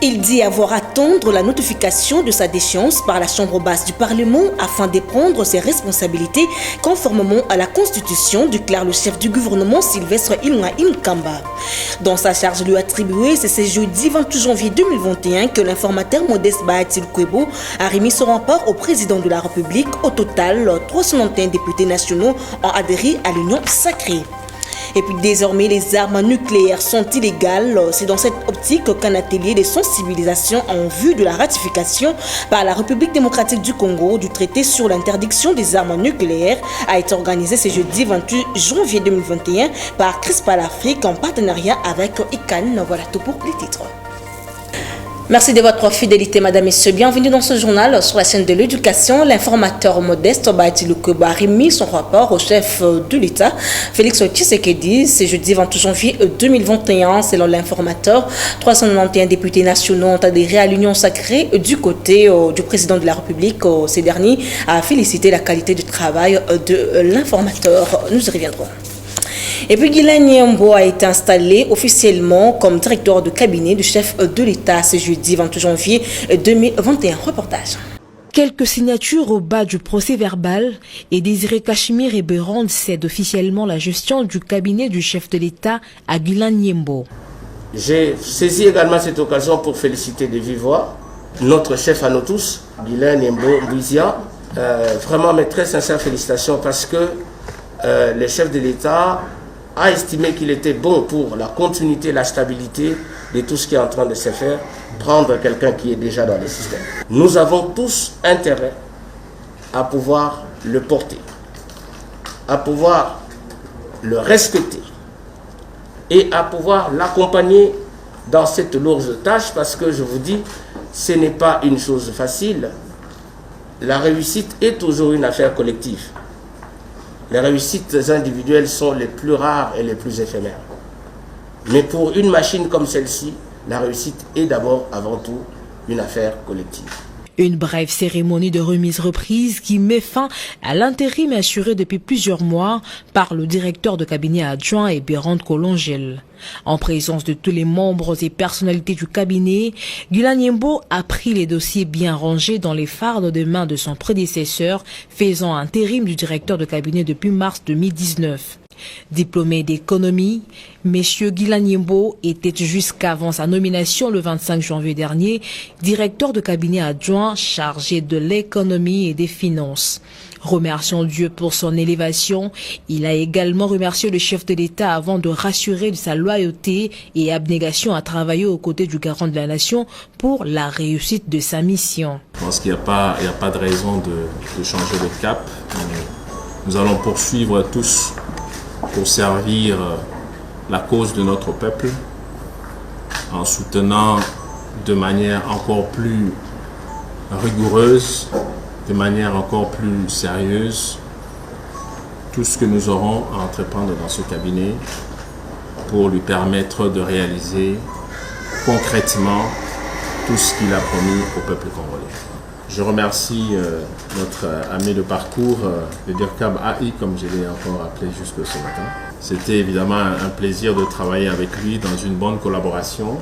Il dit avoir à attendre la notification de sa déchéance par la Chambre basse du Parlement afin de prendre ses responsabilités conformément à la Constitution, déclare le chef du gouvernement Sylvestre Ilunga Inkamba. Dans sa charge lui attribuée, c'est ce jeudi 28 janvier 2021 que l'informateur Modeste Bahatil Kwebo a remis son rapport au président de la République. Au total, 391 députés nationaux ont adhéré à l'Union sacrée. Et puis désormais, les armes nucléaires sont illégales. C'est dans cette optique qu'un atelier de sensibilisation en vue de la ratification par la République démocratique du Congo du traité sur l'interdiction des armes nucléaires a été organisé ce jeudi 28 janvier 2021 par CRISPAL Afrique en partenariat avec ICANN. Voilà tout pour les titres. Merci de votre fidélité, madame, messieurs. Bienvenue dans ce journal sur la chaîne de l'éducation. L'informateur Modeste Bahatil Kwebo a remis son rapport au chef de l'État, Félix Tshisekedi, ce jeudi 28 janvier 2021. Selon l'informateur, 391 députés nationaux ont adhéré à l'Union sacrée du côté du président de la République. Ces derniers a félicité la qualité du travail de l'informateur. Nous y reviendrons. Et puis Guilain Nyembo a été installé officiellement comme directeur de cabinet du chef de l'État ce jeudi 28 janvier 2021. Reportage. Quelques signatures au bas du procès verbal et Désiré Cachemire et Berande cèdent officiellement la gestion du cabinet du chef de l'État à Guilain Nyembo. J'ai saisi également cette occasion pour féliciter de vive voix notre chef à nous tous, Guilain Nyembo Mbouizia. Vraiment mes très sincères félicitations parce que le chef de l'État a estimé qu'il était bon pour la continuité, la stabilité de tout ce qui est en train de se faire, prendre quelqu'un qui est déjà dans le système. Nous avons tous intérêt à pouvoir le porter, à pouvoir le respecter et à pouvoir l'accompagner dans cette lourde tâche parce que je vous dis, ce n'est pas une chose facile. La réussite est toujours une affaire collective. Les réussites individuelles sont les plus rares et les plus éphémères. Mais pour une machine comme celle-ci, la réussite est d'abord, avant tout, une affaire collective. Une brève cérémonie de remise-reprise qui met fin à l'intérim assuré depuis plusieurs mois par le directeur de cabinet adjoint et Berande Kolongel. En présence de tous les membres et personnalités du cabinet, Guilain Nyembo a pris les dossiers bien rangés dans les fardes de main de son prédécesseur, faisant intérim du directeur de cabinet depuis mars 2019. Diplômé d'économie, M. Guilain Nyembo était jusqu'avant sa nomination le 25 janvier dernier directeur de cabinet adjoint chargé de l'économie et des finances. Remerciant Dieu pour son élévation, il a également remercié le chef de l'État avant de rassurer de sa loyauté et abnégation à travailler aux côtés du garant de la nation pour la réussite de sa mission. Je pense qu'il n'y a pas de raison de changer de cap. Nous allons poursuivre tous pour servir la cause de notre peuple en soutenant de manière encore plus rigoureuse, de manière encore plus sérieuse, tout ce que nous aurons à entreprendre dans ce cabinet pour lui permettre de réaliser concrètement tout ce qu'il a promis au peuple congolais. Je remercie notre ami de parcours, le DIRCAB AI, comme je l'ai encore appelé jusque ce matin. C'était évidemment un plaisir de travailler avec lui dans une bonne collaboration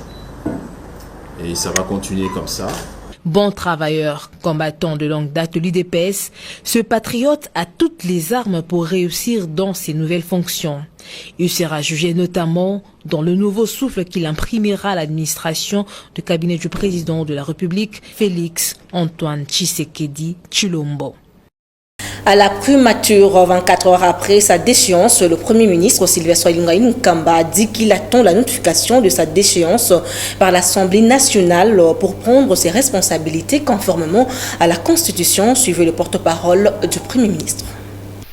et ça va continuer comme ça. Bon travailleur, combattant de longue date de l'UDPS, ce patriote a toutes les armes pour réussir dans ses nouvelles fonctions. Il sera jugé notamment dans le nouveau souffle qu'il imprimera à l'administration du cabinet du président de la République, Félix Antoine Tshisekedi Tshilombo. À la primature, 24 heures après sa déchéance, le Premier ministre Sylvestre Ilunga Inkamba a dit qu'il attend la notification de sa déchéance par l'Assemblée nationale pour prendre ses responsabilités conformément à la Constitution, suivait le porte-parole du Premier ministre.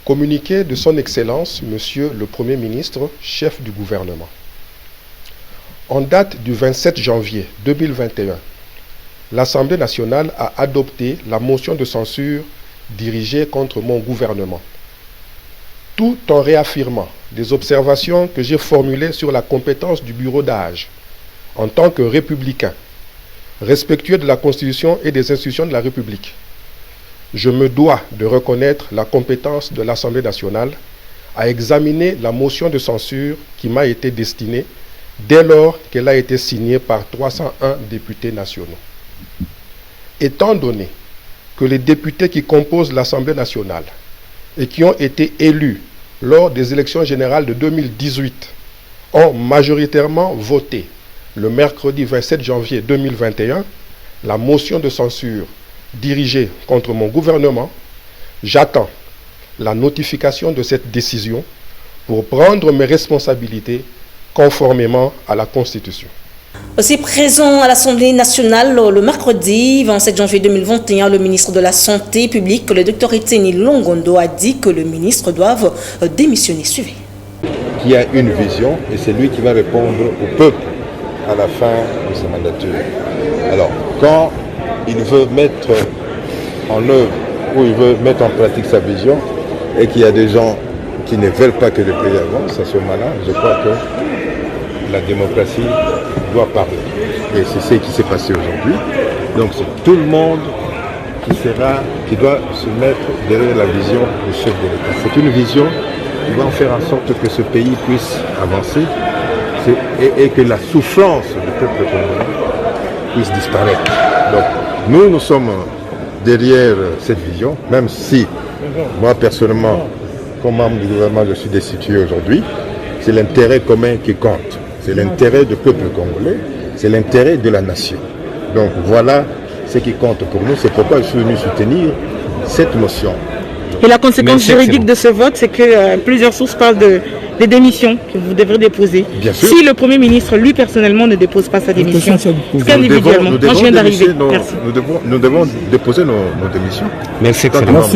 Communiqué de son Excellence, Monsieur le Premier ministre, chef du gouvernement. En date du 27 janvier 2021, l'Assemblée nationale a adopté la motion de censure dirigée contre mon gouvernement, tout en réaffirmant des observations que j'ai formulées sur la compétence du bureau d'âge en tant que républicain, respectueux de la Constitution et des institutions de la République. Je me dois de reconnaître la compétence de l'Assemblée nationale à examiner la motion de censure qui m'a été destinée dès lors qu'elle a été signée par 301 députés nationaux. Étant donné que les députés qui composent l'Assemblée nationale et qui ont été élus lors des élections générales de 2018 ont majoritairement voté le mercredi 27 janvier 2021 la motion de censure dirigée contre mon gouvernement, j'attends la notification de cette décision pour prendre mes responsabilités conformément à la Constitution. Aussi présent à l'Assemblée nationale le mercredi 27 janvier 2021, le ministre de la Santé publique, le Dr Etienne Longondo, a dit que le ministre doit démissionner. Suivez. Qui a une vision et c'est lui qui va répondre au peuple à la fin de sa mandature. Alors, quand il veut mettre en œuvre ou il veut mettre en pratique sa vision et qu'il y a des gens qui ne veulent pas que le pays avance, à ce moment-là, je crois que la démocratie doit parler. Et c'est ce qui s'est passé aujourd'hui. Donc c'est tout le monde qui doit se mettre derrière la vision du chef de l'État. C'est une vision qui va faire en sorte que ce pays puisse avancer et que la souffrance du peuple congolais puisse disparaître. Donc nous sommes derrière cette vision, même si moi personnellement, comme membre du gouvernement, je suis destitué aujourd'hui. C'est l'intérêt commun qui compte. C'est l'intérêt du peuple congolais, c'est l'intérêt de la nation. Donc voilà ce qui compte pour nous. C'est pourquoi je suis venu soutenir cette motion. Et la conséquence juridique de ce vote, c'est que plusieurs sources parlent des démissions que vous devrez déposer. Bien sûr. Si le Premier ministre, lui personnellement, ne dépose pas sa démission, individuellement, moi je viens d'arriver. Nous devons déposer nos démissions. Merci, Excellence.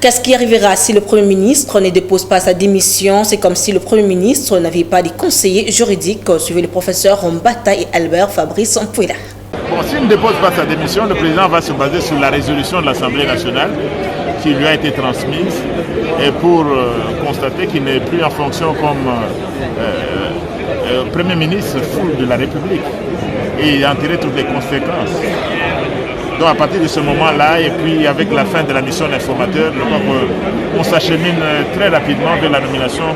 Qu'est-ce qui arrivera si le Premier ministre ne dépose pas sa démission? C'est comme si le Premier ministre n'avait pas de conseillers juridiques. Suivez le professeur Mbata et Albert Fabrice Mpouila. Bon, s'il ne dépose pas sa démission, le président va se baser sur la résolution de l'Assemblée nationale qui lui a été transmise et pour constater qu'il n'est plus en fonction comme Premier ministre fou de la République et en tirer toutes les conséquences. Donc à partir de ce moment-là, et puis avec la fin de la mission d'informateur, je crois qu'on s'achemine très rapidement vers la nomination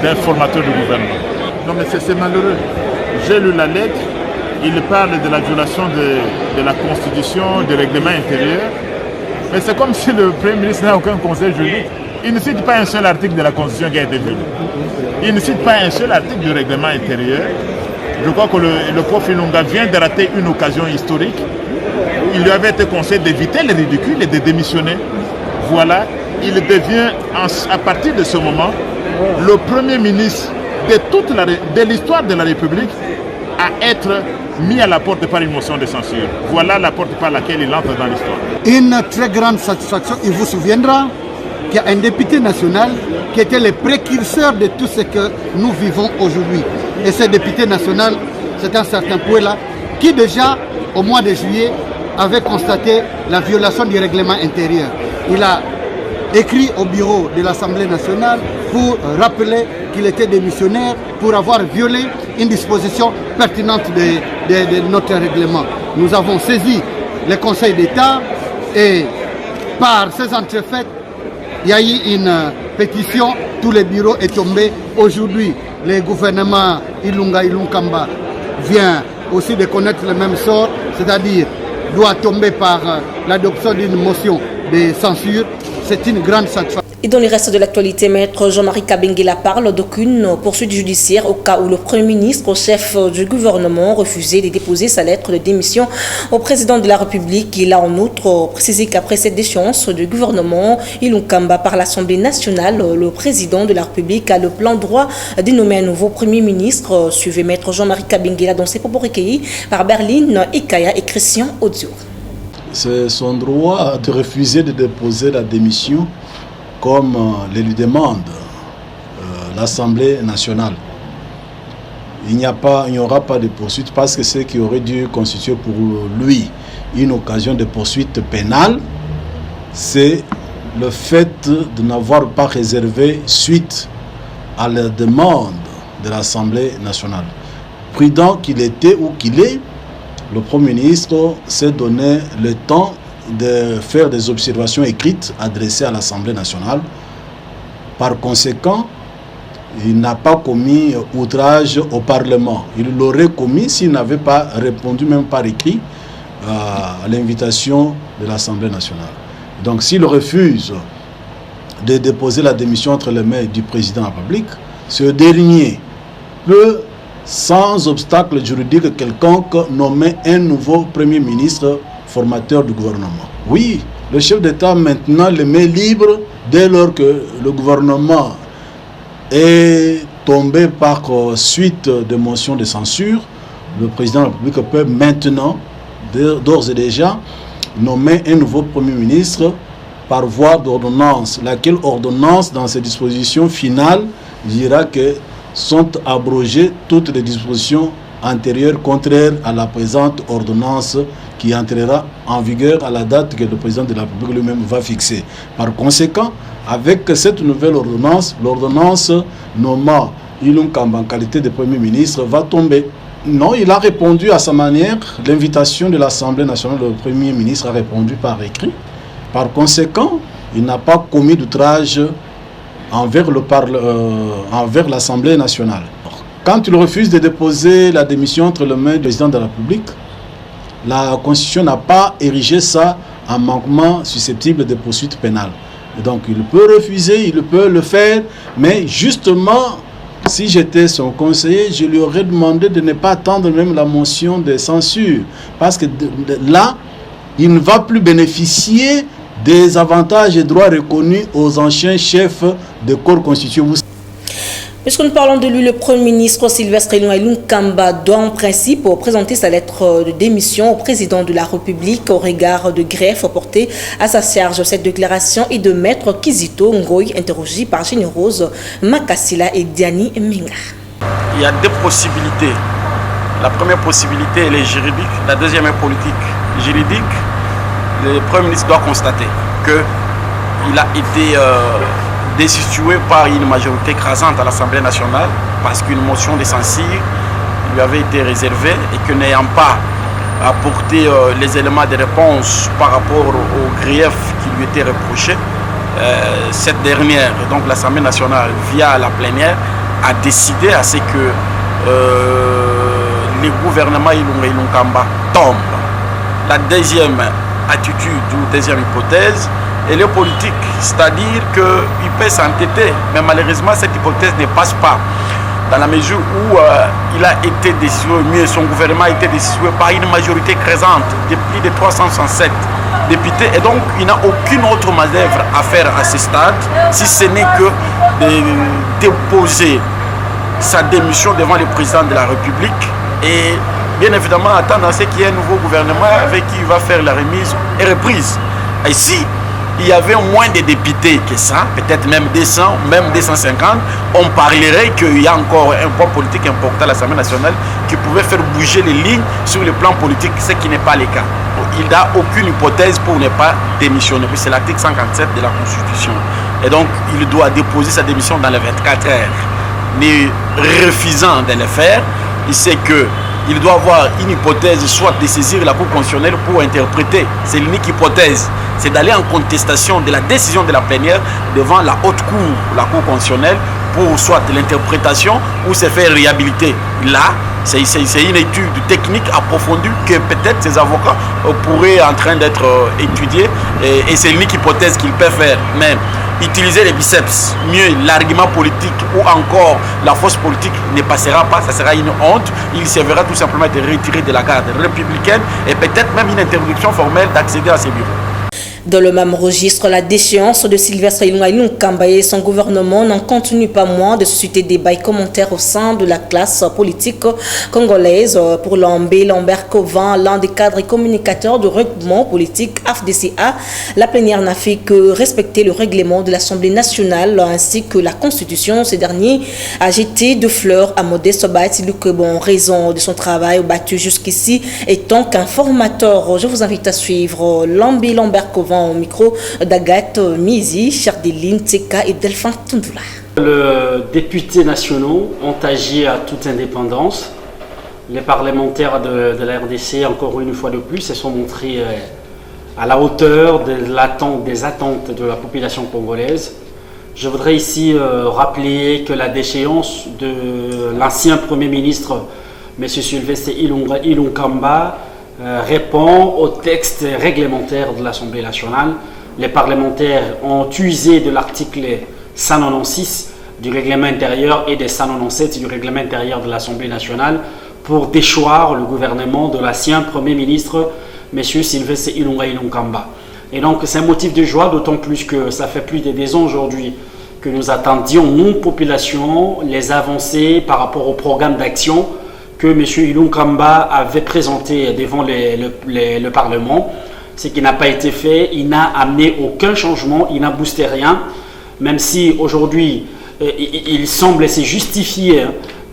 d'un formateur du gouvernement. Non mais c'est malheureux. J'ai lu la lettre, il parle de la violation de la Constitution, des règlements intérieurs, mais c'est comme si le Premier ministre n'a aucun conseil juridique. Il ne cite pas un seul article de la Constitution qui a été violé. Il ne cite pas un seul article du règlement intérieur. Je crois que le prof Ilunga vient de rater une occasion historique. Il lui avait été conseillé d'éviter le ridicule et de démissionner. Voilà, il devient, à partir de ce moment, le Premier ministre de l'histoire de la République à être mis à la porte par une motion de censure. Voilà la porte par laquelle il entre dans l'histoire. Une très grande satisfaction, il vous souviendra qu'il y a un député national qui était le précurseur de tout ce que nous vivons aujourd'hui. Et ce député national, c'est un certain Pouela, qui déjà, au mois de juillet, avait constaté la violation du règlement intérieur. Il a écrit au bureau de l'Assemblée nationale pour rappeler qu'il était démissionnaire pour avoir violé une disposition pertinente de notre règlement. Nous avons saisi le Conseil d'État et par ces entrefaites, il y a eu une pétition, tout le bureau est tombé. Aujourd'hui, le gouvernement Ilunga-Ilunkamba vient aussi de connaître le même sort, c'est-à-dire doit tomber par l'adoption d'une motion de censure. C'est une grande satisfaction. Et dans le reste de l'actualité, maître Jean-Marie Kabengela parle d'aucune poursuite judiciaire au cas où le Premier ministre, au chef du gouvernement, refusait de déposer sa lettre de démission au président de la République. Il a en outre précisé qu'après cette déchéance du gouvernement Ilunkamba par l'Assemblée nationale, le président de la République a le plein droit de nommer un nouveau Premier ministre. Suivez maître Jean-Marie Kabengela dans ses propos recueillis par Berlin, Ikaya et Christian Audio. C'est son droit de refuser de déposer la démission comme le lui demande l'Assemblée nationale. Il n'y aura pas de poursuite parce que ce qui aurait dû constituer pour lui une occasion de poursuite pénale, c'est le fait de n'avoir pas réservé suite à la demande de l'Assemblée nationale. Prudent qu'il était ou qu'il est, le Premier ministre s'est donné le temps de faire des observations écrites adressées à l'Assemblée nationale. Par conséquent, il n'a pas commis outrage au Parlement. Il l'aurait commis s'il n'avait pas répondu, même par écrit, à l'invitation de l'Assemblée nationale. Donc s'il refuse de déposer la démission entre les mains du président de la République, ce dernier peut, sans obstacle juridique quelconque, nommer un nouveau Premier ministre formateur du gouvernement. Oui, le chef d'État maintenant le met libre dès lors que le gouvernement est tombé par suite de motions de censure. Le président de la République peut maintenant, d'ores et déjà, nommer un nouveau Premier ministre par voie d'ordonnance, laquelle ordonnance, dans ses dispositions finales, dira que sont abrogées toutes les dispositions antérieures contraires à la présente ordonnance qui entrera en vigueur à la date que le président de la République lui-même va fixer. Par conséquent, avec cette nouvelle ordonnance, l'ordonnance nommant Ilunga Kamba en qualité de Premier ministre va tomber. Non, il a répondu à sa manière. L'invitation de l'Assemblée nationale, le Premier ministre a répondu par écrit. Par conséquent, il n'a pas commis d'outrage envers l'Assemblée nationale. Quand il refuse de déposer la démission entre les mains du président de la République, la Constitution n'a pas érigé ça en manquement susceptible de poursuites pénales. Et donc il peut refuser, il peut le faire, mais justement, si j'étais son conseiller, je lui aurais demandé de ne pas attendre même la motion de censure. Parce que là, il ne va plus bénéficier des avantages et droits reconnus aux anciens chefs de corps constitués. Puisque nous parlons de lui, le Premier ministre Sylvestre Ilunga Kamba doit en principe présenter sa lettre de démission au président de la République au regard de greffe portée à sa charge. Cette déclaration est de Maître Kizito Ngoy, interrogé par Générose Makassila et Diani Minga. Il y a deux possibilités. La première possibilité, elle est juridique, la deuxième est politique. Juridique, le Premier ministre doit constater qu'il a été destitué par une majorité écrasante à l'Assemblée nationale parce qu'une motion de censure lui avait été réservée et que n'ayant pas apporté les éléments de réponse par rapport aux griefs qui lui étaient reprochés, cette dernière, donc l'Assemblée nationale, via la plénière, a décidé à ce que le gouvernement Ilunga Kamba tombe. La deuxième attitude ou deuxième hypothèse, elle est politique, c'est-à-dire qu'il peut s'entêter, mais malheureusement cette hypothèse ne passe pas, dans la mesure où il a été décidé, mieux son gouvernement a été décidé par une majorité écrasante de plus de 367 députés, et donc il n'a aucune autre manœuvre à faire à ce stade, si ce n'est que de déposer sa démission devant le président de la République et bien évidemment attendre à ce qu'il y ait un nouveau gouvernement avec qui il va faire la remise et reprise. Ici, il y avait moins de députés que ça, peut-être même 200, même 250, on parlerait qu'il y a encore un poids politique important à l'Assemblée nationale qui pouvait faire bouger les lignes sur le plan politique, ce qui n'est pas le cas. Il n'a aucune hypothèse pour ne pas démissionner. C'est l'article 147 de la Constitution. Et donc, il doit déposer sa démission dans les 24 heures. Mais refusant de le faire, il sait qu'il doit avoir une hypothèse, soit de saisir la Cour constitutionnelle pour interpréter. C'est l'unique hypothèse. C'est d'aller en contestation de la décision de la plénière devant la haute cour, la Cour constitutionnelle, pour soit l'interprétation ou se faire réhabiliter. Là, c'est une étude technique approfondie que peut-être ces avocats pourraient en train d'être étudiés et c'est l'unique hypothèse qu'ils peuvent faire. Mais utiliser les biceps, mieux l'argument politique ou encore la force politique ne passera pas, ça sera une honte. Il servira tout simplement de retirer de la garde républicaine et peut-être même une interdiction formelle d'accéder à ces bureaux. Dans le même registre, la déchéance de Sylvestre Ilunga Kamba et son gouvernement n'en continue pas moins de susciter débats et commentaires au sein de la classe politique congolaise. Pour Lambert Covin, l'un des cadres et communicateurs du regroupement politique AFDCA, la plénière n'a fait que respecter le règlement de l'Assemblée nationale ainsi que la Constitution. Ce dernier a jeté de fleurs à Modeste Batiluk en raison de son travail battu jusqu'ici étant qu'informateur. Je vous invite à suivre Lambert Covin au micro d'Agathe Mizi, Chardeline Tseka et Delphin Tundula. Les députés nationaux ont agi à toute indépendance. Les parlementaires de la RDC, encore une fois de plus, se sont montrés à la hauteur des attentes de la population congolaise. Je voudrais ici rappeler que la déchéance de l'ancien Premier ministre, M. Sylvestre Ilunkamba, répond au texte réglementaire de l'Assemblée nationale. Les parlementaires ont usé de l'article 196 du règlement intérieur et des 197 du règlement intérieur de l'Assemblée nationale pour déchoir le gouvernement de l'ancien Premier ministre, M. Sylvestre Ilunkamba. Et donc c'est un motif de joie, d'autant plus que ça fait plus de 2 ans aujourd'hui que nous attendions, nous, population, les avancées par rapport au programme d'action que M. Ilunkamba avait présenté devant le Parlement. Ce qui n'a pas été fait, il n'a amené aucun changement, il n'a boosté rien, même si aujourd'hui il semble se justifier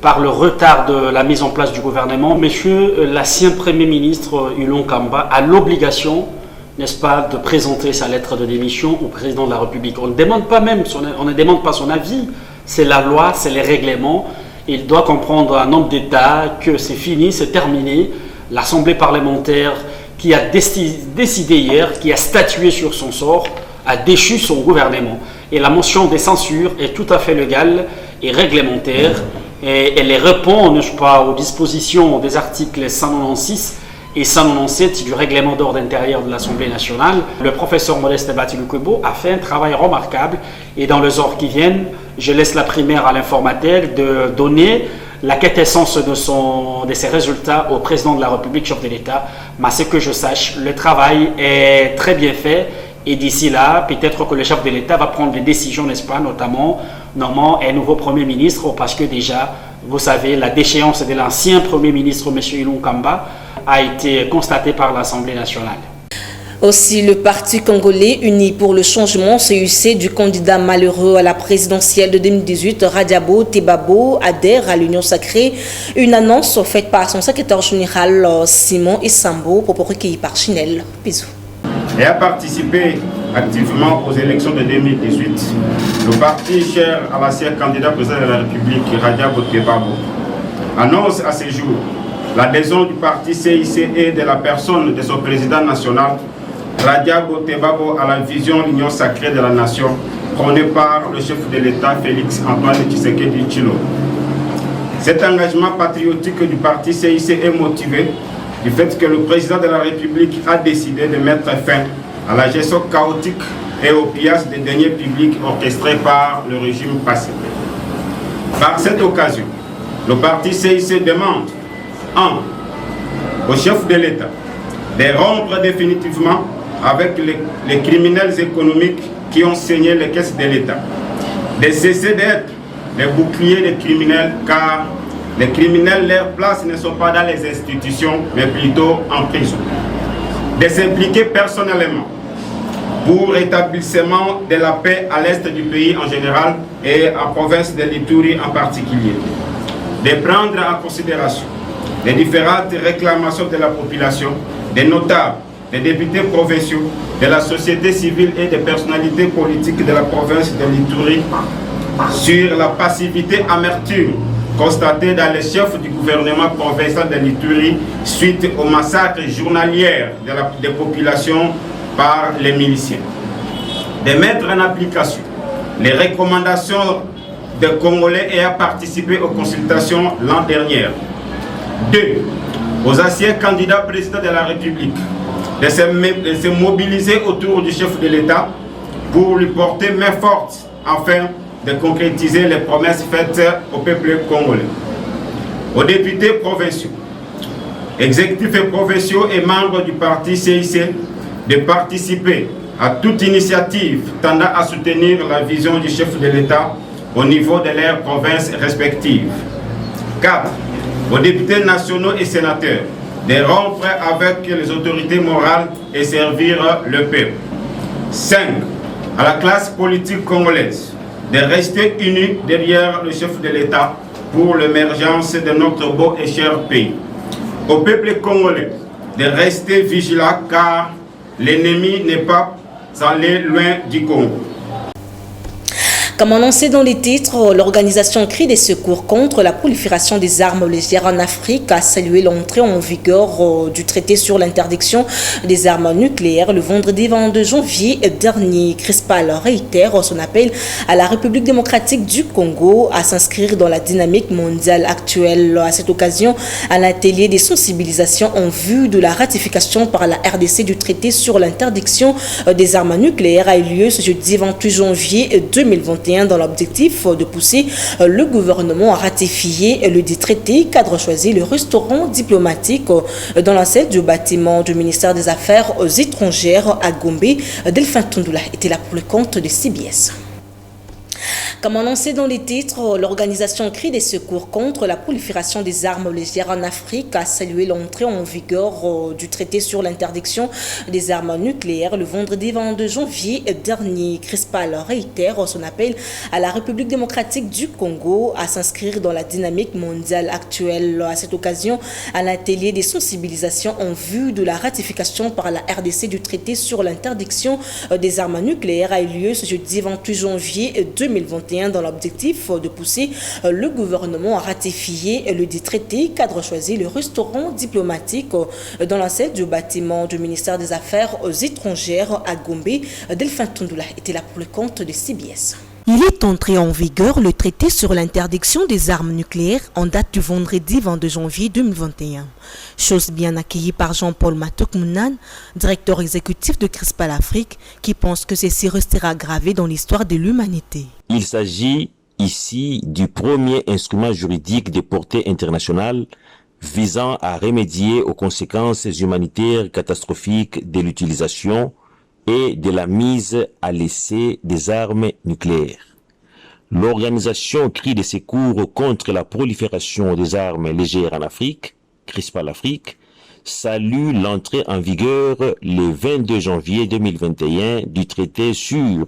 par le retard de la mise en place du gouvernement. Monsieur l'ancien Premier ministre Ilunkamba a l'obligation, n'est-ce pas, de présenter sa lettre de démission au président de la République. On ne demande pas son avis, c'est la loi, c'est les règlements. Il doit comprendre un homme d'État que c'est fini, c'est terminé. L'Assemblée parlementaire qui a décidé hier, qui a statué sur son sort, a déchu son gouvernement. Et la motion de censure est tout à fait légale et réglementaire. Et elle répond, n'est-ce pas, aux dispositions des articles 196 et 197 du règlement d'ordre intérieur de l'Assemblée nationale. Le professeur Modeste Batilukwebo a fait un travail remarquable et dans les heures qui viennent, je laisse la primaire à l'informateur de donner la quintessence de ses résultats au président de la République, chef de l'État. Mais ce que je sache, le travail est très bien fait et d'ici là, peut-être que le chef de l'État va prendre des décisions, n'est-ce pas, notamment un nouveau Premier ministre, parce que déjà, vous savez, la déchéance de l'ancien Premier ministre, M. Ilunkamba, a été constatée par l'Assemblée nationale. Aussi, le Parti congolais uni pour le changement, CUC, du candidat malheureux à la présidentielle de 2018, Radiabo Tebabo, adhère à l'Union sacrée. Une annonce faite par son secrétaire général Simon Isambo, pour recueilli par Chinel. Bisous. Et a participé activement aux élections de 2018, le parti cher à l'ancien candidat président de la République, Radiabo Tebabo, annonce à ce jour l'adhésion du parti CIC et de la personne de son président national, Radiabo Tebabo, à la vision l'union sacrée de la nation, prônée par le chef de l'État Félix Antoine Tshisekedi Tshilombo. Cet engagement patriotique du parti CIC est motivé du fait que le président de la République a décidé de mettre fin à la gestion chaotique et au pillage des deniers publics orchestrés par le régime passé. Par cette occasion, le parti CIC demande au chef de l'État de rompre définitivement avec les criminels économiques qui ont saigné les caisses de l'État, de cesser d'être les boucliers des criminels, car les criminels, leur place ne sont pas dans les institutions, mais plutôt en prison. De s'impliquer personnellement pour l'établissement de la paix à l'est du pays en général et en province de l'Ituri en particulier. De prendre en considération les différentes réclamations de la population, des notables, des députés provinciaux, de la société civile et des personnalités politiques de la province de l'Ituri sur la passivité amertume constatée dans les chefs du gouvernement provincial de l'Ituri suite au massacre journalier des populations par les miliciens. De mettre en application les recommandations des Congolais ayant participé aux consultations l'an dernier. 2. Aux anciens candidats présidents de la République de se mobiliser autour du chef de l'État pour lui porter main forte afin de concrétiser les promesses faites au peuple congolais. Aux députés provinciaux, exécutifs et provinciaux et membres du parti CIC de participer à toute initiative tendant à soutenir la vision du chef de l'État au niveau de leurs provinces respectives. 4. Aux députés nationaux et sénateurs de rompre avec les autorités morales et servir le peuple. 5. À la classe politique congolaise de rester unis derrière le chef de l'État pour l'émergence de notre beau et cher pays. Au peuple congolais de rester vigilant car l'ennemi n'est pas allé loin du Congo. Comme annoncé dans les titres, l'organisation Cri des secours contre la prolifération des armes légères en Afrique a salué l'entrée en vigueur du traité sur l'interdiction des armes nucléaires le vendredi 22 janvier dernier. Crispal réitère son appel à la République démocratique du Congo à s'inscrire dans la dynamique mondiale actuelle. À cette occasion, un atelier des sensibilisations en vue de la ratification par la RDC du traité sur l'interdiction des armes nucléaires a eu lieu ce jeudi 28 janvier 2021 dans l'objectif de pousser le gouvernement à ratifier le dit traité. Cadre choisi, le restaurant diplomatique dans l'enceinte du bâtiment du ministère des Affaires étrangères à Gombe. Delphin Tundula était là pour le compte de CBS. Comme annoncé dans les titres, l'organisation Cri des secours contre la prolifération des armes légères en Afrique a salué l'entrée en vigueur du traité sur l'interdiction des armes nucléaires le vendredi 22 janvier dernier. Crispal réitère son appel à la République démocratique du Congo à s'inscrire dans la dynamique mondiale actuelle. À cette occasion, un atelier des sensibilisations en vue de la ratification par la RDC du traité sur l'interdiction des armes nucléaires a eu lieu ce jeudi 28 janvier 2021 dans l'objectif de pousser le gouvernement à ratifier le dit traité. Cadre choisi, le restaurant diplomatique dans l'enceinte du bâtiment du ministère des Affaires étrangères à Gombe. Delphin Tundula était là pour le compte de CBS. Il est entré en vigueur le traité sur l'interdiction des armes nucléaires en date du vendredi 22 janvier 2021. Chose bien accueillie par Jean-Paul Matouk-Mounan, directeur exécutif de Crispal Afrique, qui pense que ceci restera gravé dans l'histoire de l'humanité. Il s'agit ici du premier instrument juridique de portée internationale visant à remédier aux conséquences humanitaires catastrophiques de l'utilisation et de la mise à l'essai des armes nucléaires. L'organisation Cri des secours contre la prolifération des armes légères en Afrique, Crispal Afrique, salue l'entrée en vigueur le 22 janvier 2021 du traité sur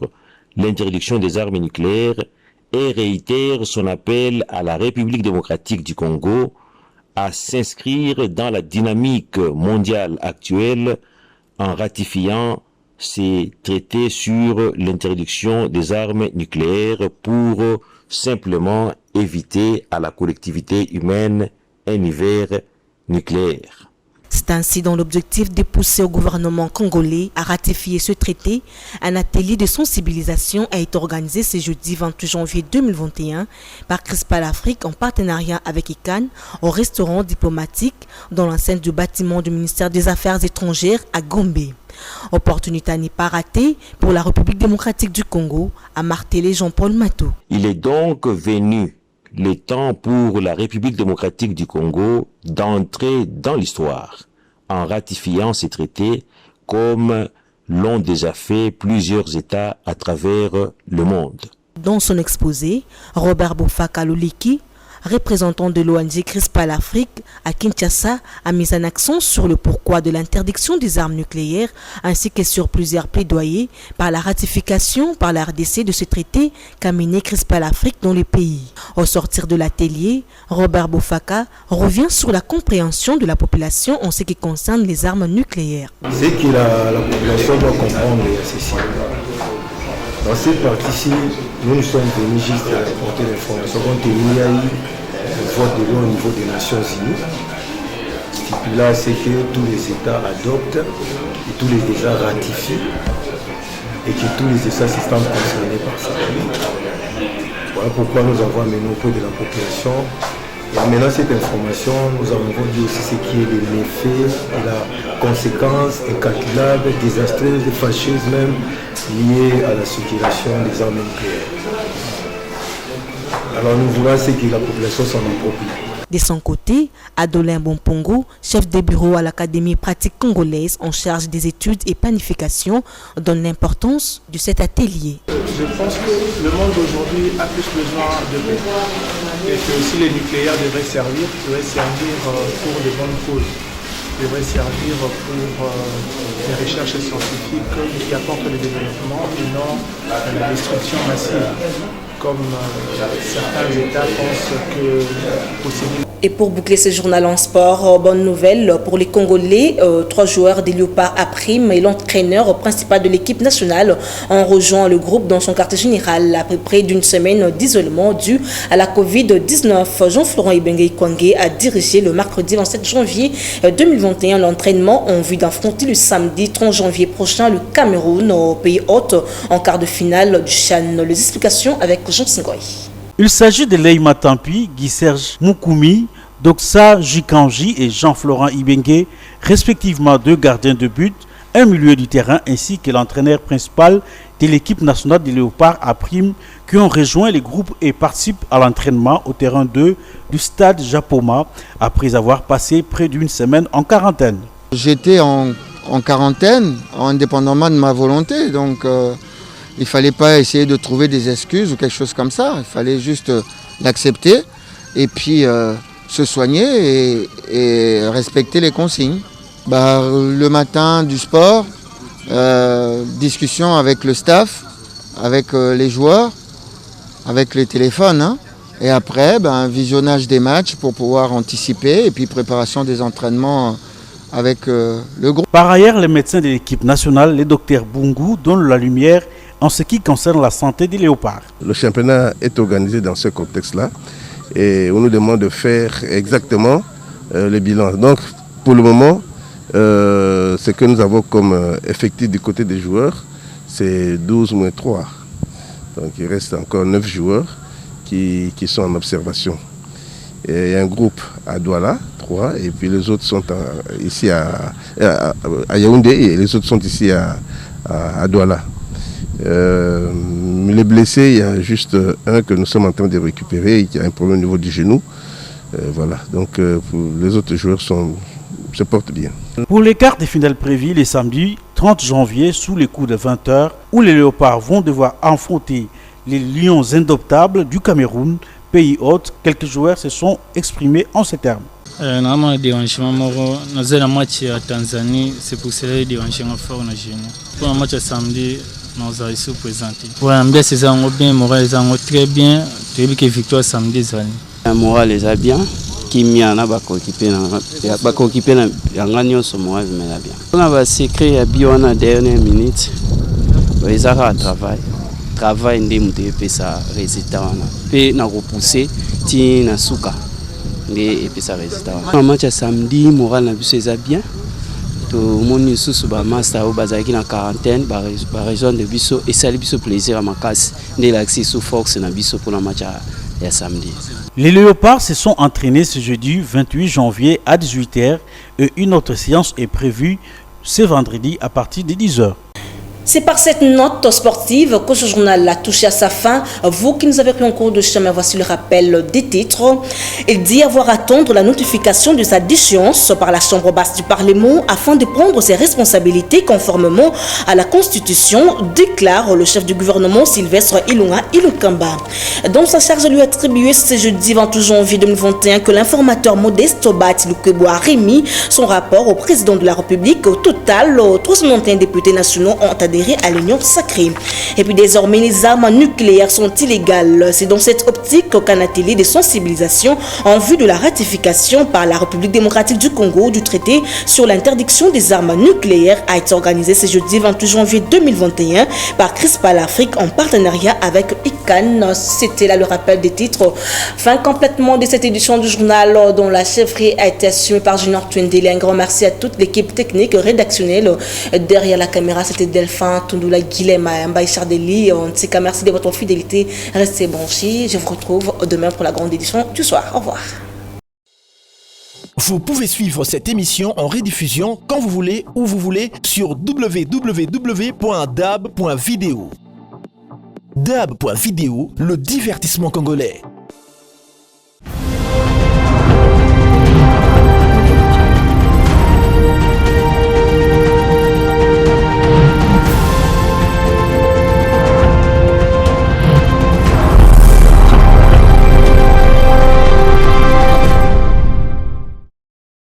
l'interdiction des armes nucléaires et réitère son appel à la République démocratique du Congo à s'inscrire dans la dynamique mondiale actuelle en ratifiant ces traités sur l'interdiction des armes nucléaires pour simplement éviter à la collectivité humaine un hiver nucléaire. C'est ainsi dans l'objectif de pousser au gouvernement congolais à ratifier ce traité. Un atelier de sensibilisation a été organisé ce jeudi 28 janvier 2021 par Crispal Afrique en partenariat avec ICANN au restaurant diplomatique dans l'enceinte du bâtiment du ministère des Affaires étrangères à Gombe. Opportunité à n'y pas rater pour la République démocratique du Congo, a martelé Jean-Paul Matou. Il est donc venu le temps pour la République démocratique du Congo d'entrer dans l'histoire en ratifiant ces traités comme l'ont déjà fait plusieurs États à travers le monde. Dans son exposé, Robert Boufaka Loliki, représentant de l'ONG Crispal Afrique à Kinshasa, a mis un accent sur le pourquoi de l'interdiction des armes nucléaires ainsi que sur plusieurs plaidoyers par la ratification par la RDC de ce traité qu'a mené Crispal Afrique dans le pays. Au sortir de l'atelier, Robert Boufaka revient sur la compréhension de la population en ce qui concerne les armes nucléaires. C'est que la population doit comprendre ceci. Dans cette partie-ci, nous sommes venus juste à apporter l'information compte tenu il y a eu le vote de l'eau au niveau des Nations Unies. Stipulat, c'est que tous les États adoptent et tous les États ratifient et que tous les États se sentent concernés par ça. Voilà pourquoi nous avons amené auprès de la population. Et en menant cette information, nous avons dit aussi ce qui est de l'effet et la conséquence incalculable, désastreuse, fâcheuse même, liée à la circulation des armes nucléaires. Alors nous voulons que la population s'en approprie. De son côté, Adolin Bompongo, chef de bureau à l'Académie pratique congolaise en charge des études et planification, donne l'importance de cet atelier. Je pense que le monde aujourd'hui a plus besoin de paix et que si les nucléaires devraient servir pour de bonnes causes, devraient servir pour des recherches scientifiques qui apportent le développement et non la destruction massive. Comme certains États pensent que posséder Et pour boucler ce journal en sport, bonne nouvelle pour les Congolais. 3 joueurs des Léopards à prime et l'entraîneur principal de l'équipe nationale ont rejoint le groupe dans son quartier général après près d'une semaine d'isolement dû à la Covid-19. Jean-Florent Ibenge Kwangé a dirigé le mercredi 27 janvier 2021 l'entraînement en vue d'affronter le samedi 30 janvier prochain le Cameroun au pays hôte en quart de finale du CHAN. Les explications avec Jean Singoy. Il s'agit de Leïma Tampi, Guy-Serge Moukoumi, Doxa Jikanji et Jean-Florent Ibenge, respectivement 2 gardiens de but, un milieu du terrain ainsi que l'entraîneur principal de l'équipe nationale des Léopards à prime qui ont rejoint les groupes et participent à l'entraînement au terrain 2 du stade Japoma après avoir passé près d'une semaine en quarantaine. J'étais en quarantaine, indépendamment de ma volonté, donc il ne fallait pas essayer de trouver des excuses ou quelque chose comme ça, il fallait juste l'accepter et puis se soigner et respecter les consignes. Le matin du sport, discussion avec le staff, avec les joueurs, avec les téléphones, hein. Et après visionnage des matchs pour pouvoir anticiper et puis préparation des entraînements avec le groupe. Par ailleurs, les médecins de l'équipe nationale, les docteurs Bungu, donnent la lumière en ce qui concerne la santé des léopards. Le championnat est organisé dans ce contexte-là et on nous demande de faire exactement le bilan. Donc pour le moment, ce que nous avons comme effectif du côté des joueurs, c'est 12-3. Donc il reste encore 9 joueurs qui sont en observation. Et il y a un groupe à Douala, 3, et puis les autres sont ici à Yaoundé et les autres sont ici à Douala. Les blessés, il y a juste un que nous sommes en train de récupérer, qui a un problème au niveau du genou. Voilà, donc les autres joueurs se portent bien. Pour les quarts de finale prévus les samedis 30 janvier sous les coups de 20h, où les Léopards vont devoir affronter les Lions indoptables du Cameroun, pays hôte, quelques joueurs se sont exprimés en ces termes. Normalement, le dérangement, nous avons un match à Tanzanie, c'est pour cela que le dérangement fort dans le genou. Pour un match à samedi, nous allons se présenter. Pour l'ambiance, ils ont bien, le moral, ils ont très bien. Tu as vu que la victoire samedi, le moral est bien. Qui m'a occupé dans le moral, bien. On a secret à bien en dernière minute. Ils ont un travail ndé pesa résultat wana pe na repousser ti na suka ndé pesa résultat wana match samedi moral na biso eza bien to moni susu ba master au bazaki na quarantaine ba raison de biso et sali biso plaisir à makasi ndé l'axi sous force na biso pour le match ya samedi. Les Léopards se sont entraînés ce jeudi 28 janvier à 18h et une autre séance est prévue ce vendredi à partir de 10h. C'est par cette note sportive que ce journal a touché à sa fin. Vous qui nous avez pris en cours de chemin, voici le rappel des titres. Il dit avoir à attendre la notification de sa déchéance par la Chambre basse du Parlement afin de prendre ses responsabilités conformément à la Constitution, déclare le chef du gouvernement Sylvestre Ilunga Ilunkamba. Dans sa charge lui attribuée ce jeudi 28 janvier 2021 que l'informateur Modeste Bati Lukebo a remis son rapport au président de la République. Au total, 391 députés nationaux ont adhéré à l'Union sacrée. Et puis désormais, les armes nucléaires sont illégales. C'est dans cette optique qu'un atelier de sensibilisation en vue de la ratification par la République démocratique du Congo du traité sur l'interdiction des armes nucléaires a été organisé ce jeudi 28 janvier 2021 par CRISPAL Afrique en partenariat avec ICANN. C'était là le rappel des titres. Fin complètement de cette édition du journal dont la chefferie a été assumée par Junior Twendele. Un grand merci à toute l'équipe technique rédactionnelle. Derrière la caméra, c'était Delphin Tundula Guilhem Mbaye Chardeli. En tout cas, merci de votre fidélité. Restez branchés. Je vous retrouve demain pour la grande édition du soir. Au revoir. Vous pouvez suivre cette émission en rediffusion quand vous voulez, où vous voulez, sur www.dab.video. Dab.video, le divertissement congolais.